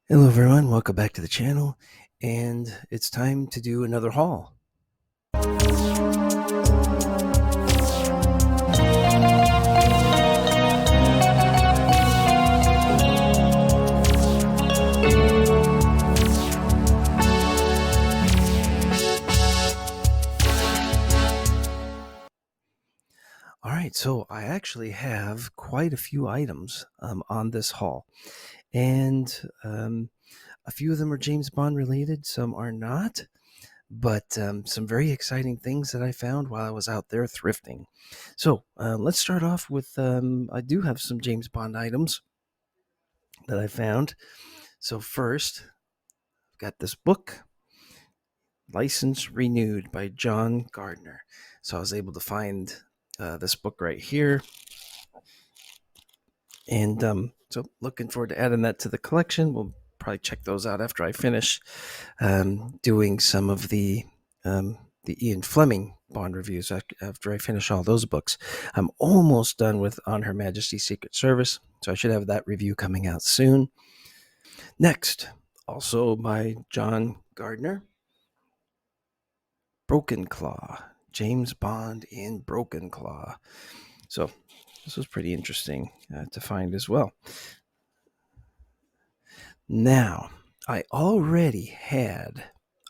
Hello everyone, welcome back to the channel, and it's time to do another haul. All right, so I actually have quite a few items on this haul, and a few of them are James Bond related, some are not, but some very exciting things that I found while I was out there thrifting. So let's start off with I do have some James Bond items that I found. So first, I've got this book, License Renewed by John Gardner. So I was able to find this book right here. And so looking forward to adding that to the collection. We'll probably check those out after I finish doing some of the Ian Fleming Bond reviews after I finish all those books. I'm almost done with On Her Majesty's Secret Service, so I should have that review coming out soon. Next, also by John Gardner, Broken Claw, James Bond in Broken Claw. So this was pretty interesting to find as well. Now, I already had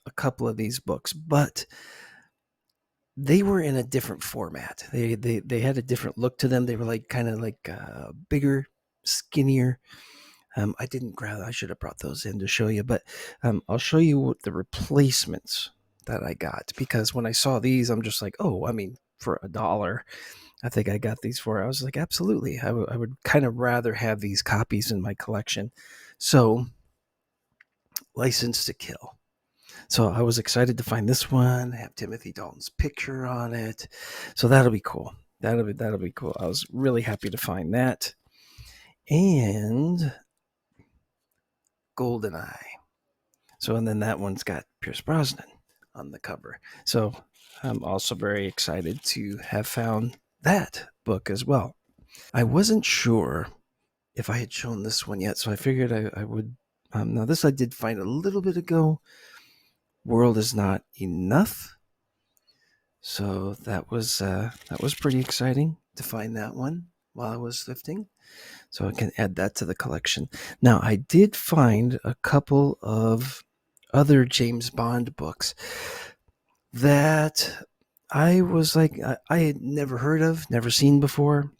a couple of these books, but they were in a different format. They had a different look to them. They were like kind of like bigger, skinnier. I didn't grab. I should have brought those in to show you, but I'll show you what the replacements that I got, because when I saw these, I'm just like, oh, I mean, for $1, I think I got these for. I was like, absolutely. I would kind of rather have these copies in my collection. So, License to Kill. So I was excited to find this one. Have Timothy Dalton's picture on it. So that'll be cool. That'll be cool. I was really happy to find that. And Goldeneye. So and then that one's got Pierce Brosnan on the cover. So I'm also very excited to have found that book as well. I wasn't sure if I had shown this one yet, so I figured I would. Now this I did find a little bit ago. World is Not Enough. So that was pretty exciting to find that one while I was thrifting. So I can add that to the collection. Now I did find a couple of other James Bond books that I was like I had never heard of, never seen before.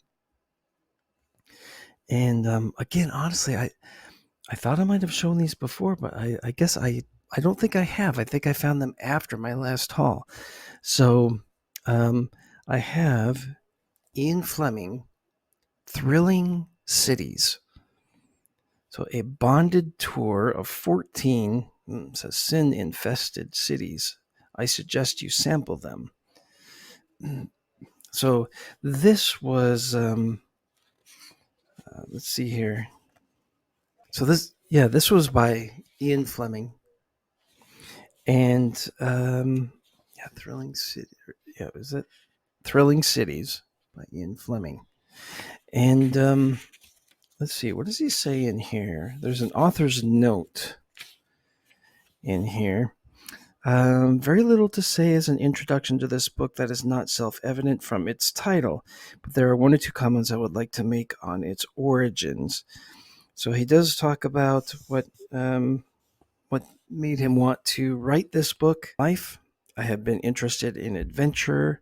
And again, honestly, I thought I might have shown these before, but I guess I don't think I have. I think I found them after my last haul. So um, I have Ian Fleming, Thrilling Cities. So a bonded tour of 14 says sin-infested cities. I suggest you sample them. So this was let's see here. So this was by Ian Fleming, and Thrilling City. Yeah, was it Thrilling Cities by Ian Fleming? And let's see, what does he say in here? There's an author's note in here. Very little to say as an introduction to this book that is not self-evident from its title, but there are one or two comments I would like to make on its origins. So he does talk about what made him want to write this book. Life. I have been interested in adventure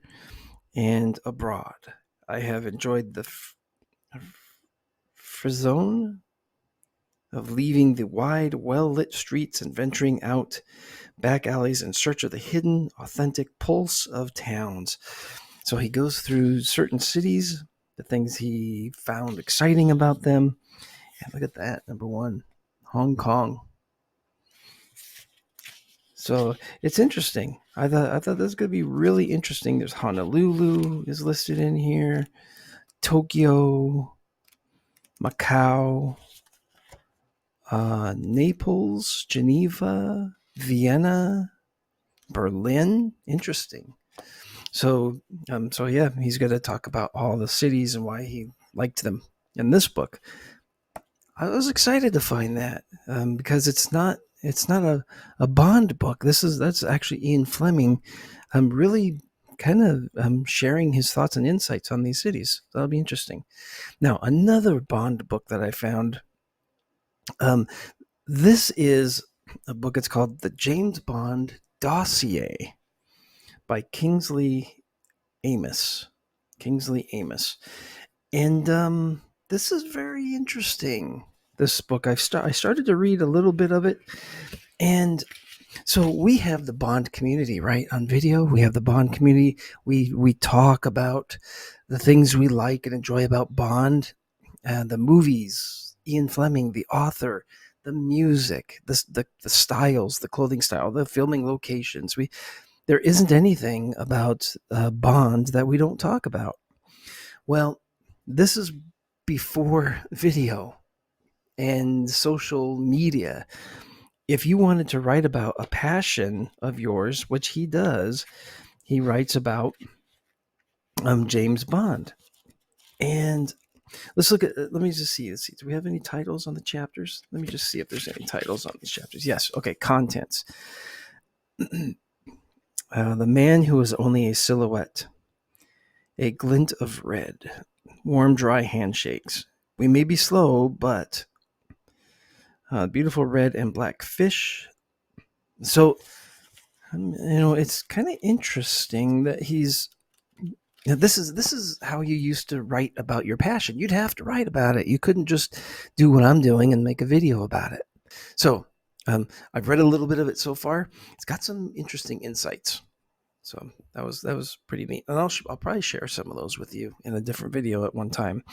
and abroad. I have enjoyed the frisson of leaving the wide, well-lit streets and venturing out back alleys in search of the hidden, authentic pulse of towns. So he goes through certain cities, the things he found exciting about them. And look at that, number one, Hong Kong. So it's interesting. I thought this was going to be really interesting. There's Honolulu is listed in here, Tokyo, Macau, Naples, Geneva, Vienna, Berlin. Interesting. So yeah, he's going to talk about all the cities and why he liked them in this book. I was excited to find that because it's not a Bond book. That's actually Ian Fleming. Really kind of sharing his thoughts and insights on these cities. That'll be interesting. Now, another Bond book that I found. Um, this is a book. It's called The James Bond Dossier by Amos. Kingsley Amos. And this is very interesting. This book, I started to read a little bit of it, and so we have the Bond community, right? On video, we have the Bond community. We talk about the things we like and enjoy about Bond, the movies, Ian Fleming, the author, the music, the styles, the clothing style, the filming locations. There isn't anything about Bond that we don't talk about. Well, this is before video and social media. If you wanted to write about a passion of yours, which he does, he writes about James Bond. And let's look at, let me just see. Let's see. Do we have any titles on the chapters? Let me just see if there's any titles on these chapters. Yes. Okay. Contents. The man who was only a silhouette, a glint of red, warm, dry handshakes. We may be slow, but beautiful red and black fish. So, it's kind of interesting that this is how you used to write about your passion. You'd have to write about it. You couldn't just do what I'm doing and make a video about it. So, I've read a little bit of it so far. It's got some interesting insights. So that was pretty neat, and I'll probably share some of those with you in a different video at one time.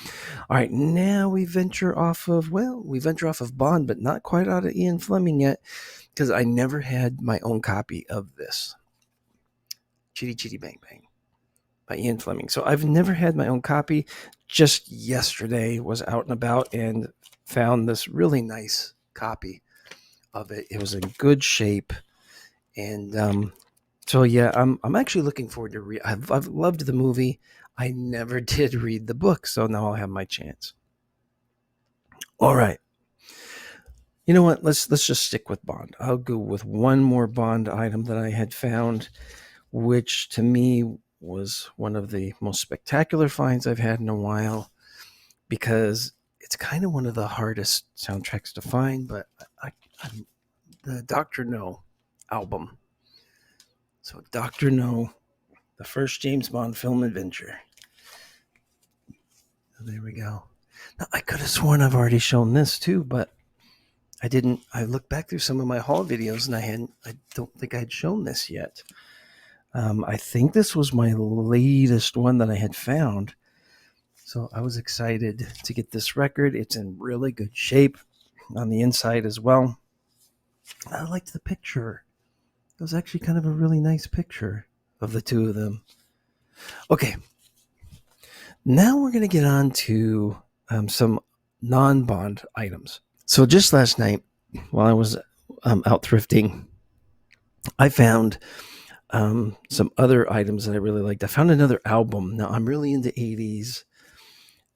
All right, now we venture off of Bond, but not quite out of Ian Fleming yet, because I never had my own copy of this Chitty Chitty Bang Bang by Ian Fleming. So I've never had my own copy. Just yesterday was out and about and found this really nice copy of it. It was in good shape, and so yeah, I'm actually looking forward to read. I've loved the movie. I never did read the book, so now I'll have my chance. All right. You know what? Let's just stick with Bond. I'll go with one more Bond item that I had found, which to me was one of the most spectacular finds I've had in a while, because it's kind of one of the hardest soundtracks to find. But I'm the Dr. No album. So Dr. No, the first James Bond film adventure. There we go. Now, I could have sworn I've already shown this too, but I didn't. I looked back through some of my haul videos and I don't think I'd shown this yet. I think this was my latest one that I had found. So I was excited to get this record. It's in really good shape on the inside as well. I liked the picture. It was actually kind of a really nice picture of the two of them. Okay. Now we're going to get on to some non-Bond items. So just last night, while I was out thrifting, I found some other items that I really liked. I found another album. Now, I'm really into 80s,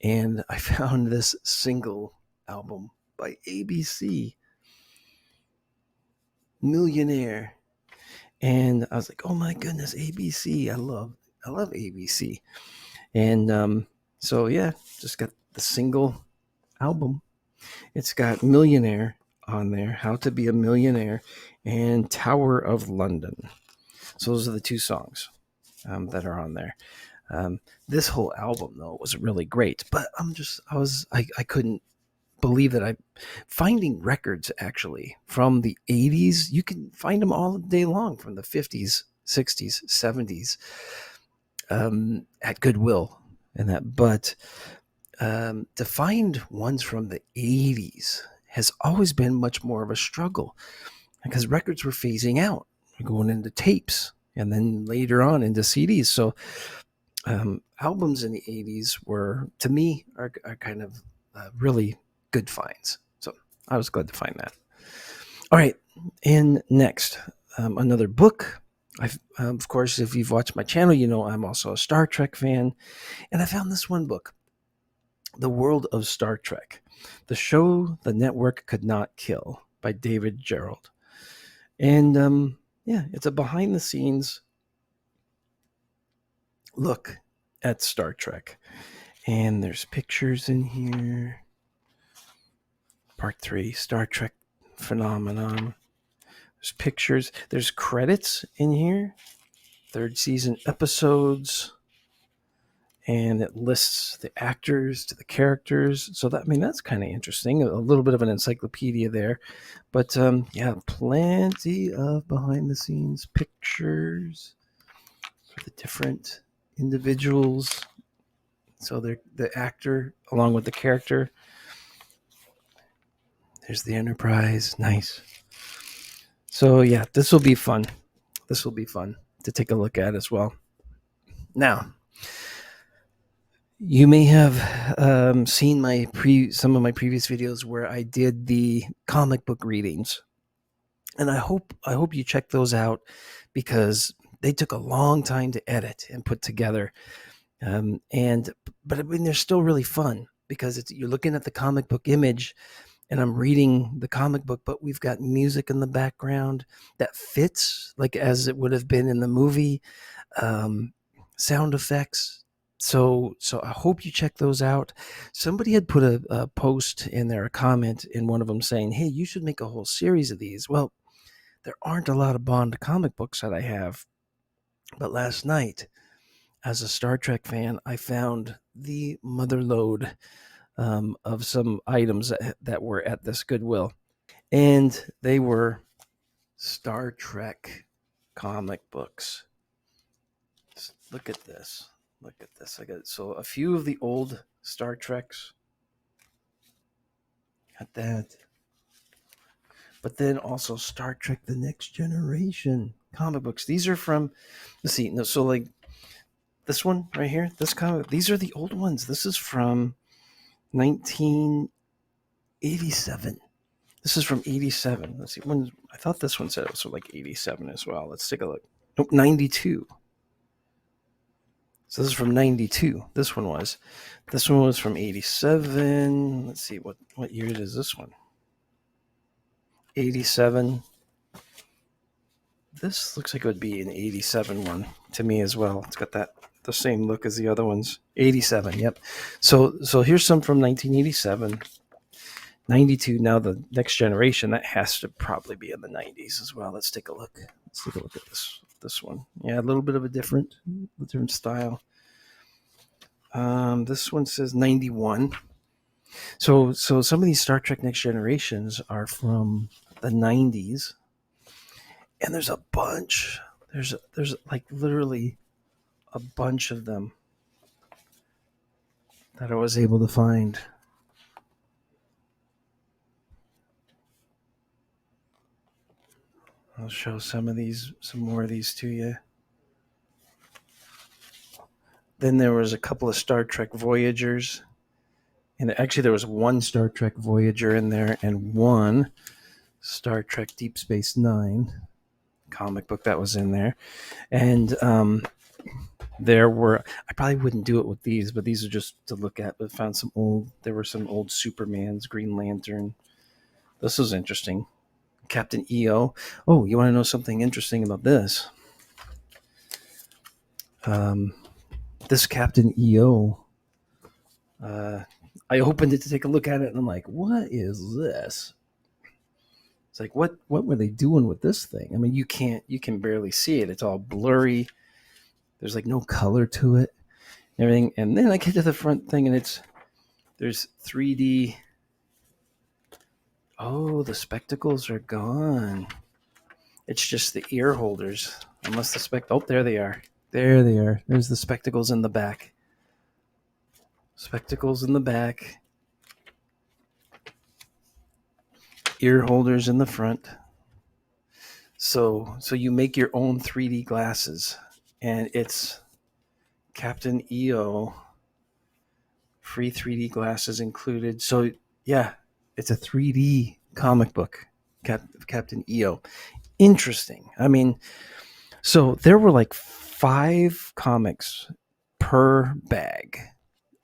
and I found this single album by ABC, Millionaire. And I was like, oh my goodness, ABC. I love ABC. And so, yeah, just got the single album. It's got Millionaire on there, How to Be a Millionaire, and Tower of London. So those are the two songs that are on there. This whole album, though, was really great. But I couldn't believe that finding records actually from the 80s. You can find them all day long, from the 50s, 60s, 70s, at Goodwill and that. But to find ones from the 80s has always been much more of a struggle, because records were phasing out, going into tapes, and then later on into CDs. So albums in the 80s were, to me, are kind of really good finds. So I was glad to find that. All right, and next, another book. Of course, if you've watched my channel, you know I'm also a Star Trek fan, and I found this one book, The World of Star Trek. The Show the Network Could Not Kill by David Gerald. And yeah, it's a behind the scenes look at Star Trek. And there's pictures in here. Part 3, Star Trek Phenomenon. There's pictures. There's credits in here. 3rd season episodes. And it lists the actors to the characters. So that, I mean, that's kind of interesting. A little bit of an encyclopedia there. But yeah, plenty of behind the scenes pictures for the different individuals. So they're the actor along with the character. There's the Enterprise. Nice. So yeah, this will be fun. This will be fun to take a look at as well. Now, you may have seen some of my previous videos where I did the comic book readings, and I hope you check those out because they took a long time to edit and put together. But I mean, they're still really fun because you're looking at the comic book image, and I'm reading the comic book, but we've got music in the background that fits like as it would have been in the movie. Sound effects. So I hope you check those out. Somebody had put a post in there, a comment in one of them saying, hey, you should make a whole series of these. Well, there aren't a lot of Bond comic books that I have. But last night, as a Star Trek fan, I found the mother lode of some items that were at this Goodwill. And they were Star Trek comic books. Look at this. Look at this. I got so a few of the old Star Treks. Got that. But then also Star Trek The Next Generation comic books. These are from, let's see, no, so like this one right here, this comic, these are the old ones. This is from 1987. This is from 87. Let's see, I thought this one said it was like 87 as well. Let's take a look. Nope, 92. So this is from 92. This one was. This one was from 87. Let's see, what year is this one? 87. This looks like it would be an 87 one to me as well. It's got the same look as the other ones. 87, yep. So here's some from 1987. 92, now the Next Generation, that has to probably be in the 90s as well. Let's take a look. Let's take a look at this one. Yeah, a little bit of a different style. This one says 91. So some of these Star Trek Next Generations are from the 90s. And there's a bunch. There's like literally a bunch of them that I was able to find. I'll show some more of these to you. Then there was a couple of Star Trek Voyagers. And actually there was one Star Trek Voyager in there and one Star Trek Deep Space Nine comic book that was in there. And there were, I probably wouldn't do it with these, but these are just to look at. But found there were some old Supermans, Green Lantern. This was interesting. Captain EO. Oh, you want to know something interesting about this? This Captain EO, I opened it to take a look at it, and I'm like, what is this? It's like, what were they doing with this thing? I mean, you can barely see it. It's all blurry. There's like no color to it, everything. And then I get to the front thing, and there's 3D. Oh, the spectacles are gone. It's just the ear holders. Unless the oh, there they are. There they are. There's the spectacles in the back. Spectacles in the back. Ear holders in the front. So you make your own 3D glasses, and it's Captain EO. Free 3D glasses included. So yeah, it's a 3D comic book, Captain EO. Interesting. I mean, so there were like 5 comics per bag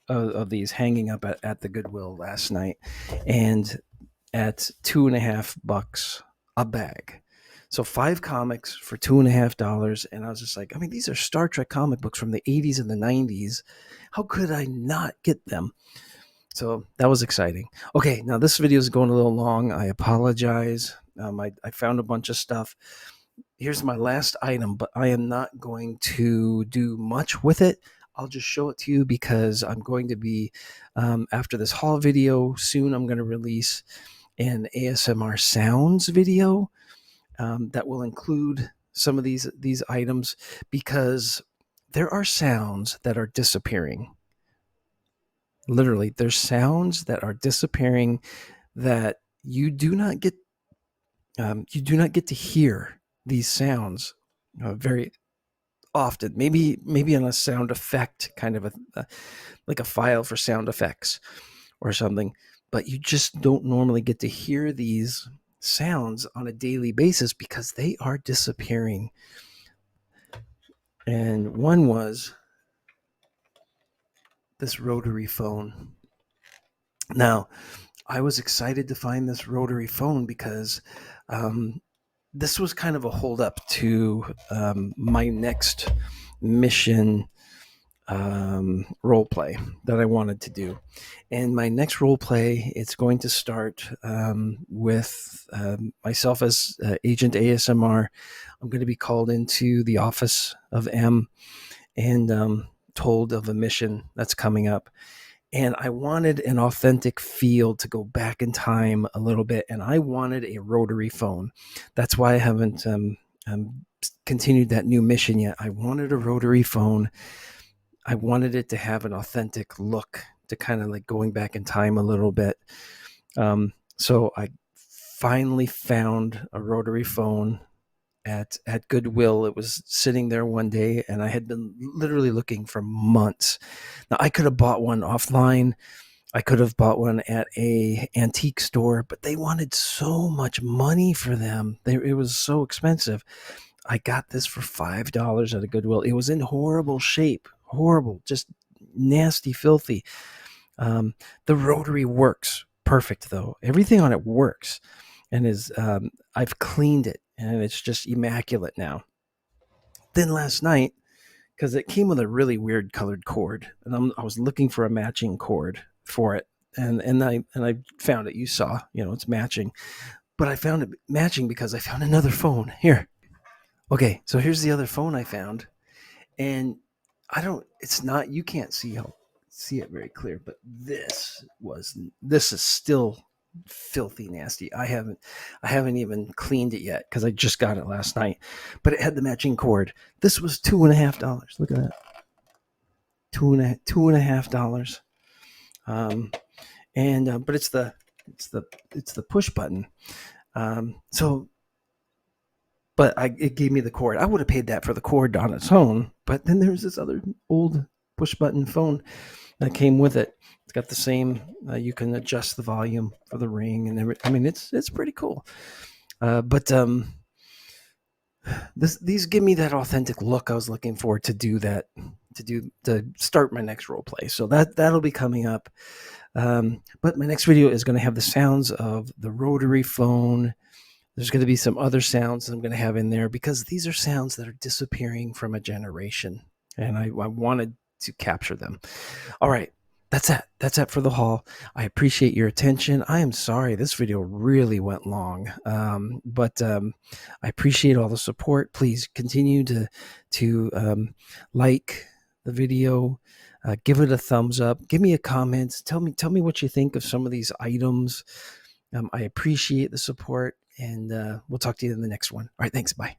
of these hanging up at the Goodwill last night, and at $2.50 a bag. So 5 comics for $2.50, and I was just like, I mean, these are Star Trek comic books from the 80s and the 90s. How could I not get them? So that was exciting. Okay, now this video is going a little long. I apologize. I found a bunch of stuff. Here's my last item, but I am not going to do much with it. I'll just show it to you because I'm going to be, after this haul video, soon I'm going to release an ASMR sounds video that will include some of these items, because there are sounds that are disappearing. Literally, there's sounds that are disappearing that you do not get to hear these sounds very often. Maybe on a sound effect, kind of like a file for sound effects or something, but you just don't normally get to hear these sounds on a daily basis because they are disappearing. And one was this rotary phone. Now, I was excited to find this rotary phone because this was kind of a holdup to my next mission role play that I wanted to do. And my next role play, it's going to start with myself as Agent ASMR. I'm going to be called into the office of M and told of a mission that's coming up. And I wanted an authentic feel to go back in time a little bit. And I wanted a rotary phone. That's why I haven't continued that new mission yet. I wanted a rotary phone. I wanted it to have an authentic look, to kind of like going back in time a little bit. So I finally found a rotary phone at Goodwill. It was sitting there one day, and I had been literally looking for months. Now, I could have bought one offline. I could have bought one at a antique store, but they wanted so much money for them. It was so expensive. I got this for $5 at a Goodwill. It was in horrible shape, horrible, just nasty, filthy. The rotary works perfect, though. Everything on it works, and I've cleaned it, and it's just immaculate now. Then last night, because it came with a really weird colored cord, and I was looking for a matching cord for it, and I found it. You saw, it's matching, but I found it matching because I found another phone here. Okay, so here's the other phone I found, and you can't see it very clear, but this is still filthy nasty. I haven't even cleaned it yet because I just got it last night, but it had the matching cord. This was $2.50. Look at that. $2.50. But it's the push button. But it gave me the cord. I would have paid that for the cord on its own, but then there's this other old push button phone that came with it. It's got the same. You can adjust the volume for the ring and everything. I mean, it's pretty cool. But these give me that authentic look I was looking for to start my next role play. So that'll be coming up. But my next video is going to have the sounds of the rotary phone. There's going to be some other sounds I'm going to have in there because these are sounds that are disappearing from a generation, and I wanted to capture them. All right, that's it. That's it for the haul. I appreciate your attention. I am sorry this video really went long, but I appreciate all the support. Please continue to like the video. Give it a thumbs up. Give me a comment. Tell me what you think of some of these items. I appreciate the support, and we'll talk to you in the next one. All right, thanks. Bye.